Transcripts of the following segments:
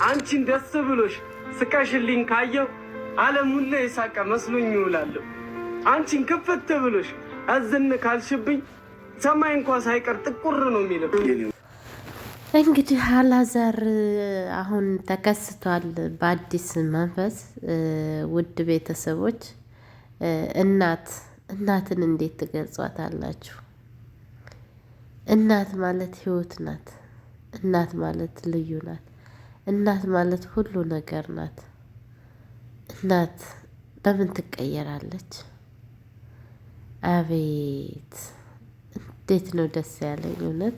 አንቺን ደስ ብሎሽ ስቀሽልኝ ካየው ዓለም ሁሉ የሳቀ መስሎኝ ይውላለሁ። አንቺን ክፍት ብሎሽ አዝን ካልሽብኝ ሰማይ እንኳን ሳይቀር ጥቁር ነው የሚለው። እንግዲህ አላዛር አሁን ተከስቷል በአዲስ መንፈስ። ውድ ቤተሰቦች እናትን እንዴት ትገልጿታላችሁ? እናት ማለት ህይወት ናት። እናት ማለት ልዩ ናት። እናት ማለት ሁሉ ነገር ናት። እናት በምን ትቀየራለች? አቤት እንዴት ነው ደስ ያለኝ እውነት።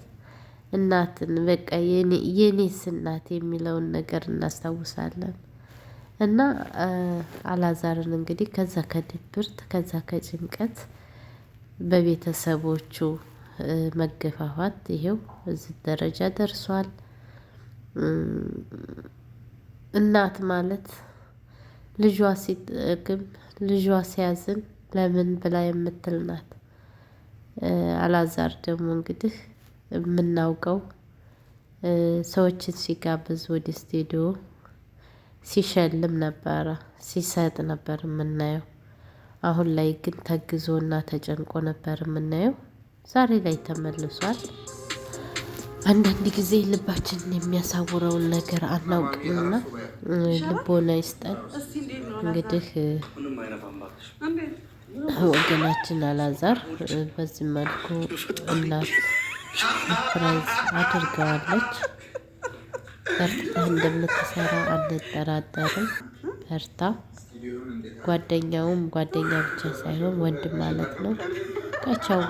እናትን በቃ የኔስ እናት የሚለውን ነገር እናስታውሳለን። እና አላዛርን እንግዲህ ከዛ ከድብርት ከዛ ከጭንቀት በቤተሰቦቹ መገፋፋት ይሄው እዚህ ደረጃ ደርሷል። እናት ማለት ልጇ ሲጠግብ ልጇ ሲያዝን ለምን ብላ የምትል ናት። አላዛር ደግሞ እንግዲህ የምናውቀው ሰዎችን ሲጋብዝ ወደ ስቱዲዮ ሲሸልም ነበረ፣ ሲሰጥ ነበር የምናየው። አሁን ላይ ግን ተግዞና ተጨንቆ ነበር የምናየው። ዛሬ ላይ ተመልሷል። አንዳንድ ጊዜ ልባችንን የሚያሳውረውን ነገር አናውቅምና ልቦና ይስጠን። እንግዲህ ወገናችን አላዛር በዚህ መልኩ እናት ሰርፕራይዝ አድርገዋለች። በርትተህ እንደምትሰራ አንጠራጠርም። በርታ። ጓደኛውም ጓደኛ ብቻ ሳይሆን ወንድም ማለት ነው። ቻው።